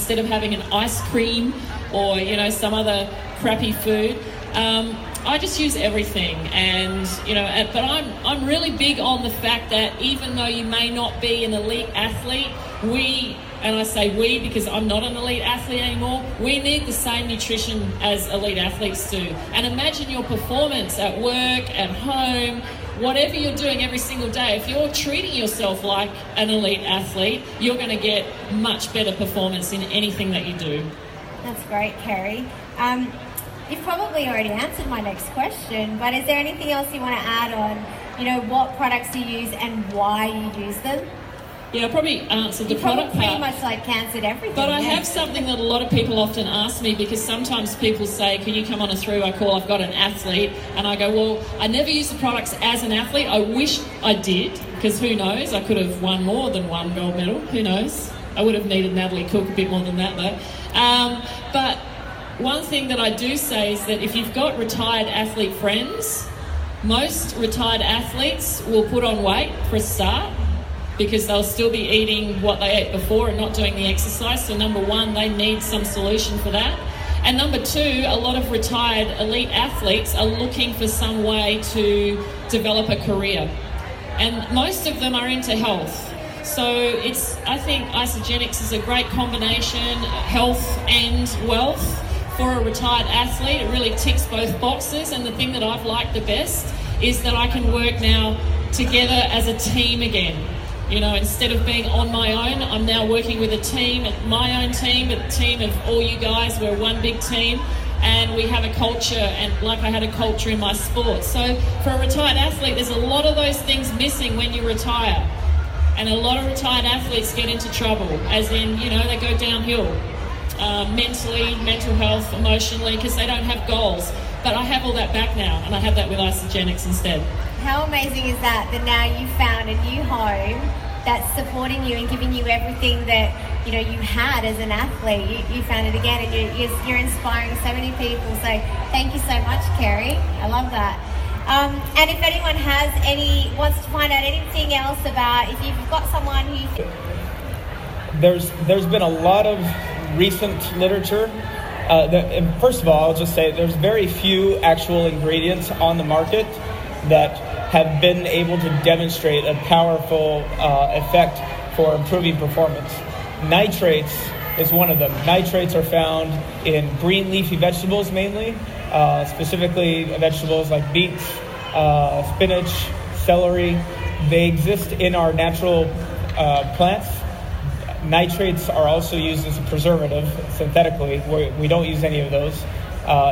instead of having an ice cream or, you know, some other crappy food. I just use everything, and you know, but I'm really big on the fact that even though you may not be an elite athlete, and I say we because I'm not an elite athlete anymore, we need the same nutrition as elite athletes do. And imagine your performance at work, at home, whatever you're doing every single day. If you're treating yourself like an elite athlete, you're going to get much better performance in anything that you do. That's great, Kerry. You've probably already answered my next question, but is there anything else you want to add on, you know, what products you use and why you use them? Yeah, I probably answered the product part. Pretty much like answered everything. But I have something that a lot of people often ask me, because sometimes people say, can you come on a 3-way call? I've got an athlete. And I go, well, I never use the products as an athlete. I wish I did, because who knows? I could have won more than one gold medal. Who knows? I would have needed Natalie Cook a bit more than that, though. But one thing that I do say is that if you've got retired athlete friends, most retired athletes will put on weight for a start, because they'll still be eating what they ate before and not doing the exercise. So number one, they need some solution for that. And number two, a lot of retired elite athletes are looking for some way to develop a career. And most of them are into health. So I think Isagenix is a great combination, health and wealth. For a retired athlete, it really ticks both boxes. And the thing that I've liked the best is that I can work now together as a team again. You know, instead of being on my own, I'm now working with a team, my own team, a team of all you guys. We're one big team, and we have a culture, and like I had a culture in my sport. So for a retired athlete, there's a lot of those things missing when you retire. And a lot of retired athletes get into trouble, as in, you know, they go downhill. Mentally, mental health, emotionally, because they don't have goals. But I have all that back now, and I have that with Isagenix instead. How amazing is that now you've found a new home that's supporting you and giving you everything that, you know, you had as an athlete. You found it again, and you're inspiring so many people. So thank you so much, Kerry. I love that. And if anyone wants to find out anything else about, if you've got someone who... There's been a lot of recent literature. First of all, I'll just say there's very few actual ingredients on the market that have been able to demonstrate a powerful effect for improving performance. Nitrates is one of them. Nitrates are found in green leafy vegetables mainly, specifically vegetables like beets, spinach, celery. They exist in our natural plants. Nitrates are also used as a preservative synthetically. We don't use any of those.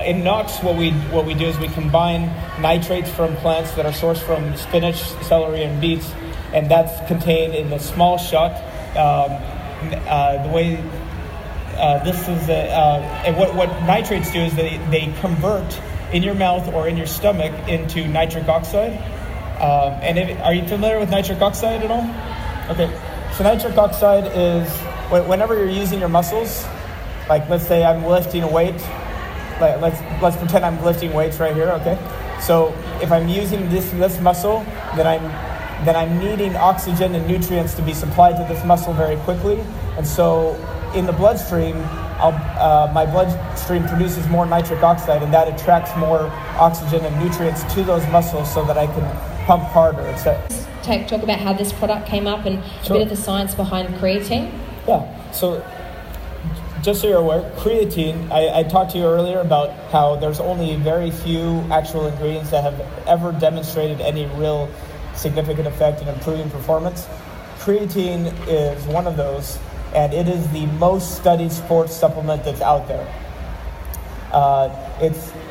In Knox, what we do is we combine nitrates from plants that are sourced from spinach, celery, and beets, and that's contained in a small shot. The way this is, and what nitrates do is they convert in your mouth or in your stomach into nitric oxide. Are you familiar with nitric oxide at all? Okay. So nitric oxide is whenever you're using your muscles, like let's say I'm lifting a weight, let's pretend I'm lifting weights right here, okay? So if I'm using this muscle, then I'm needing oxygen and nutrients to be supplied to this muscle very quickly, and so in the bloodstream, my bloodstream produces more nitric oxide, and that attracts more oxygen and nutrients to those muscles so that I can pump harder, etc. Talk about how this product came up and a bit of the science behind creatine. Yeah, so just so you're aware, creatine, I talked to you earlier about how there's only very few actual ingredients that have ever demonstrated any real significant effect in improving performance. Creatine is one of those, and it is the most studied sports supplement that's out there.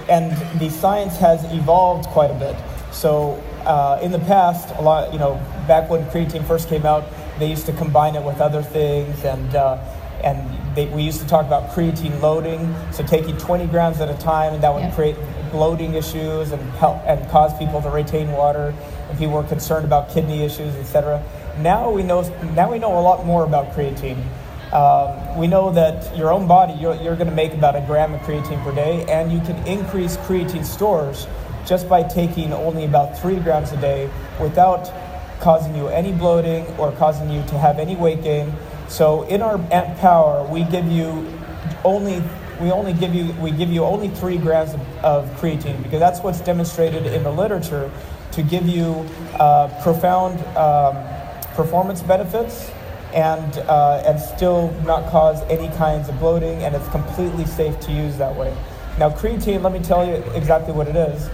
And the science has evolved quite a bit. So in the past, a lot, back when creatine first came out, they used to combine it with other things, we used to talk about creatine loading, so taking 20 grams at a time, and that would create bloating issues and cause people to retain water, and people were concerned about kidney issues, etc. Now we know a lot more about creatine. We know that your own body, you're going to make about 1 gram of creatine per day, and you can increase creatine stores just by taking only about 3 grams a day without causing you any bloating or causing you to have any weight gain. So in our Amp Power, we give you only 3 grams of creatine, because that's what's demonstrated in the literature to give you profound performance benefits and still not cause any kinds of bloating, and it's completely safe to use that way. Now, creatine, let me tell you exactly what it is.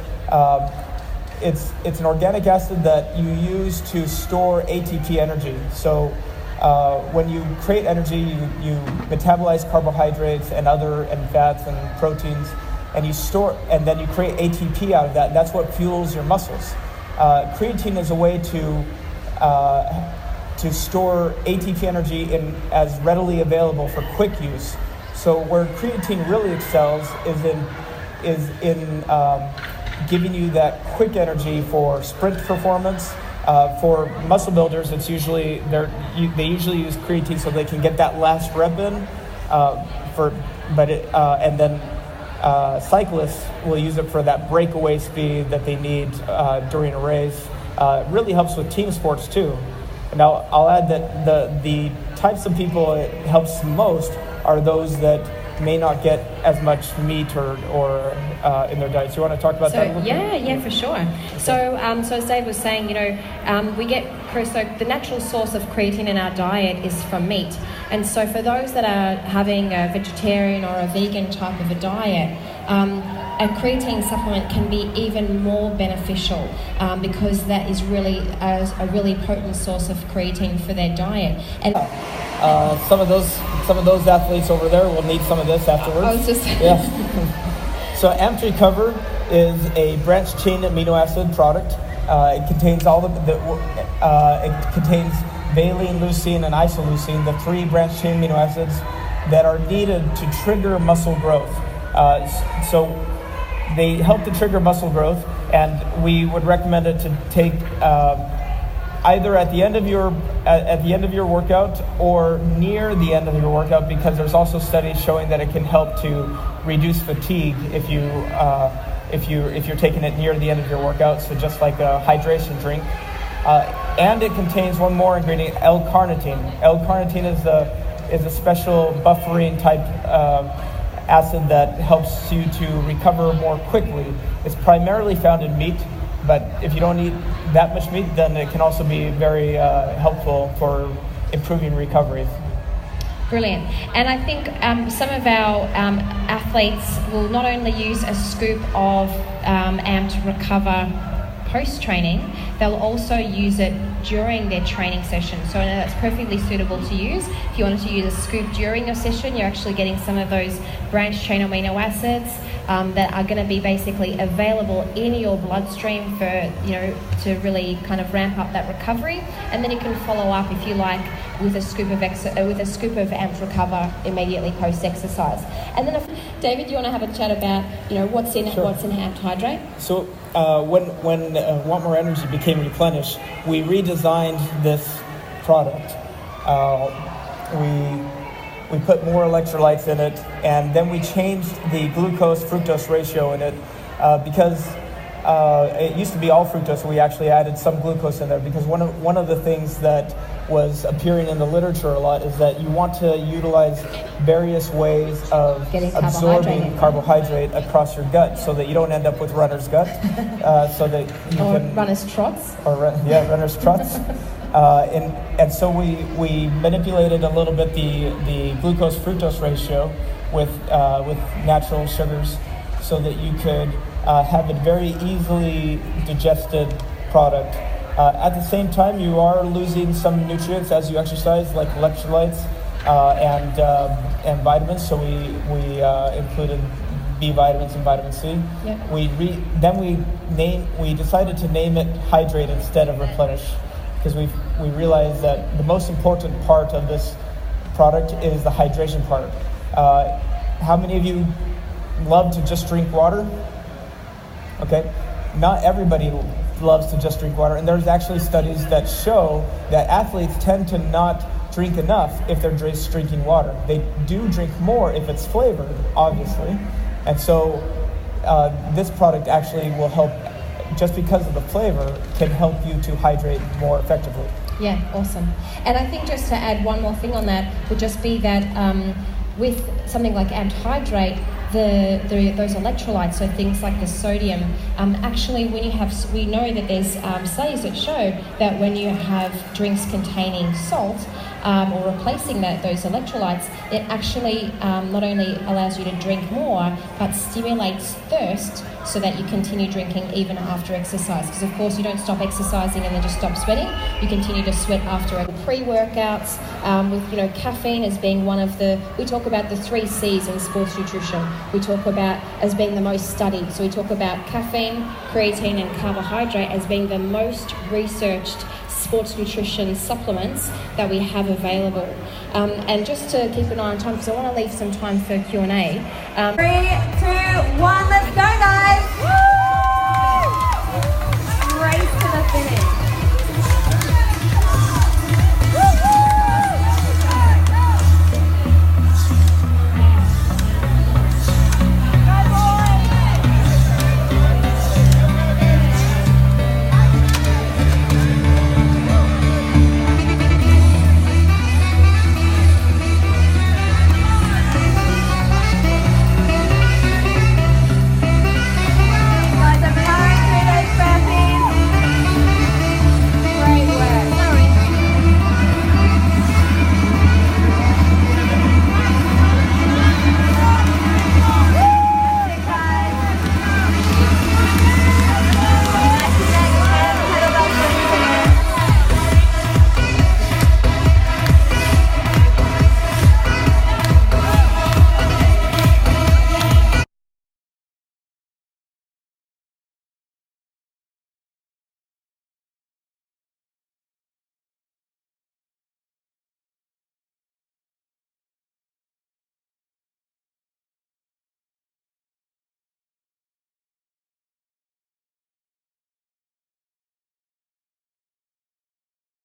It's an organic acid that you use to store ATP energy. So when you create energy, you metabolize carbohydrates and fats and proteins, and then you create ATP out of that. That's what fuels your muscles. Creatine is a way to store ATP energy as readily available for quick use. So where creatine really excels is in giving you that quick energy for sprint performance. For muscle builders, it's usually they usually use creatine so they can get that last rep in. Cyclists will use it for that breakaway speed that they need during a race. It really helps with team sports too. Now, I'll add that the types of people it helps most are those that may not get as much meat or in their diet. So you want to talk about that a little bit? Yeah, for sure. So as Dave was saying, so the natural source of creatine in our diet is from meat. And so for those that are having a vegetarian or a vegan type of a diet, a creatine supplement can be even more beneficial because that is really a really potent source of creatine for their diet. And some of those athletes over there will need some of this afterwards. I was just So Amp Recover is a branched chain amino acid product. It contains it contains valine, leucine, and isoleucine, the 3 branched chain amino acids that are needed to trigger muscle growth. So they help to trigger muscle growth, and we would recommend it to take either at the end of your workout or near the end of your workout, because there's also studies showing that it can help to reduce fatigue if you're taking it near the end of your workout. So just like a hydration drink. And it contains one more ingredient, L-carnitine. L-carnitine is a special buffering type acid that helps you to recover more quickly. It's primarily found in meat, but if you don't eat that much meat, then it can also be very helpful for improving recovery. Brilliant. And I think some of our athletes will not only use a scoop of Amp Recover post-training, they'll also use it during their training session. So I know that's perfectly suitable to use. If you wanted to use a scoop during your session, you're actually getting some of those branched chain amino acids that are going to be basically available in your bloodstream for, to really kind of ramp up that recovery. And then you can follow up, if you like, with a scoop of Amp Recover immediately post-exercise. And then, David, do you want to have a chat about, what's in Amp Hydrate? So when Want More Energy became replenished, we redesigned this product. We put more electrolytes in it, and then we changed the glucose-fructose ratio in it because it used to be all fructose. We actually added some glucose in there because one of the things that was appearing in the literature a lot is that you want to utilize various ways of absorbing carbohydrate across your gut so that you don't end up with runner's gut. So that you can runner's trots. Runner's trots. And so we manipulated a little bit the glucose-fructose ratio with natural sugars so that you could have a very easily digested product. At the same time, you are losing some nutrients as you exercise, like electrolytes and vitamins. So we included B vitamins and vitamin C. Yep. We decided to name it Hydrate instead of Replenish, because we realized that the most important part of this product is the hydration part. How many of you love to just drink water? Okay, not everybody loves to just drink water, and there's actually studies that show that athletes tend to not drink enough if they're just drinking water. They do drink more if it's flavored, obviously, and so this product actually will help, just because of the flavor, can help you to hydrate more effectively. Yeah, awesome. And I think just to add one more thing on that would just be that with something like Amped Hydrate, those electrolytes, so things like the sodium, actually when you have, we know that there's studies that show that when you have drinks containing salt, or replacing those electrolytes, it actually not only allows you to drink more, but stimulates thirst so that you continue drinking even after exercise. Because of course you don't stop exercising and then just stop sweating. You continue to sweat after pre-workouts, with caffeine as being one of the, we talk about the 3 C's in sports nutrition. We talk about as being the most studied. So we talk about caffeine, creatine and carbohydrate as being the most researched sports nutrition supplements that we have available. And just to keep an eye on time, because I want to leave some time for Q&A. 3, 2, 1, let's go guys! Woo! Race to the finish.